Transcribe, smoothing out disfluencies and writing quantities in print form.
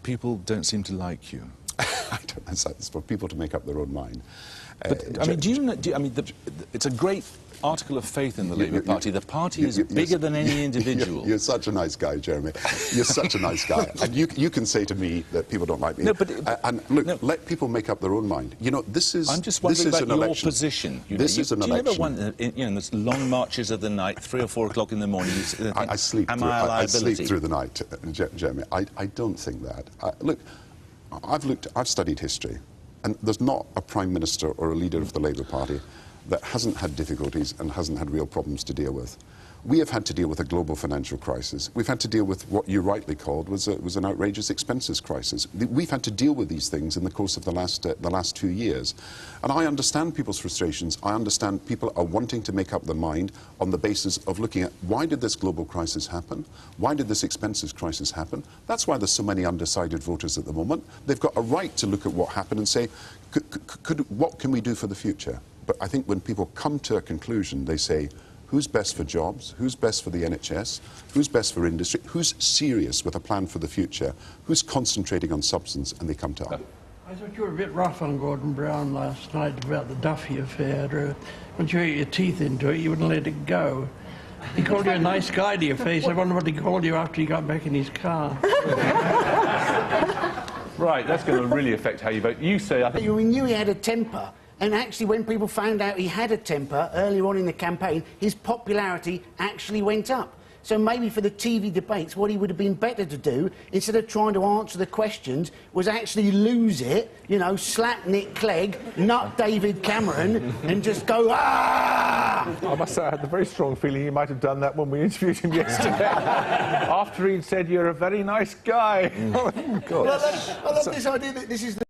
people don't seem to like you? I don't know. It's for people to make up their own mind. But, I mean, it's a great article of faith in the Labour Party. The party is bigger than any individual. You're such a nice guy, Jeremy. You're such a nice guy. And you can say to me that people don't like me. No, but... and look, let people make up their own mind. You know, this is... I'm just wondering about your position. This is an election. Do you ever want, you know, there's long marches of the night, 3 or 4 o'clock in the morning, you think, I sleep through the night, Jeremy. I don't think that. Look, I've studied history, and there's not a Prime Minister or a leader of the Labour Party that hasn't had difficulties and hasn't had real problems to deal with. We have had to deal with a global financial crisis. We've had to deal with what you rightly called was an outrageous expenses crisis. We've had to deal with these things in the course of the last 2 years. And I understand people's frustrations. I understand people are wanting to make up their mind on the basis of looking at why did this global crisis happen? Why did this expenses crisis happen? That's why there's so many undecided voters at the moment. They've got a right to look at what happened and say, what can we do for the future? But I think when people come to a conclusion, they say, who's best for jobs? Who's best for the NHS? Who's best for industry? Who's serious with a plan for the future? Who's concentrating on substance? And they come to us. I thought you were a bit rough on Gordon Brown last night about the Duffy affair. Once you got your teeth into it, you wouldn't let it go. He called you a nice guy to your face. I wonder what he called you after he got back in his car. Right, that's going to really affect how you vote. You say... I think we knew he had a temper. And actually, when people found out he had a temper earlier on in the campaign, his popularity actually went up. So maybe for the TV debates, what he would have been better to do, instead of trying to answer the questions, was actually lose it, you know, slap Nick Clegg, nut David Cameron, and just go, ah! I must say, I had the very strong feeling he might have done that when we interviewed him yesterday. After he'd said, you're a very nice guy. Oh, God. Well, I love this idea that this is the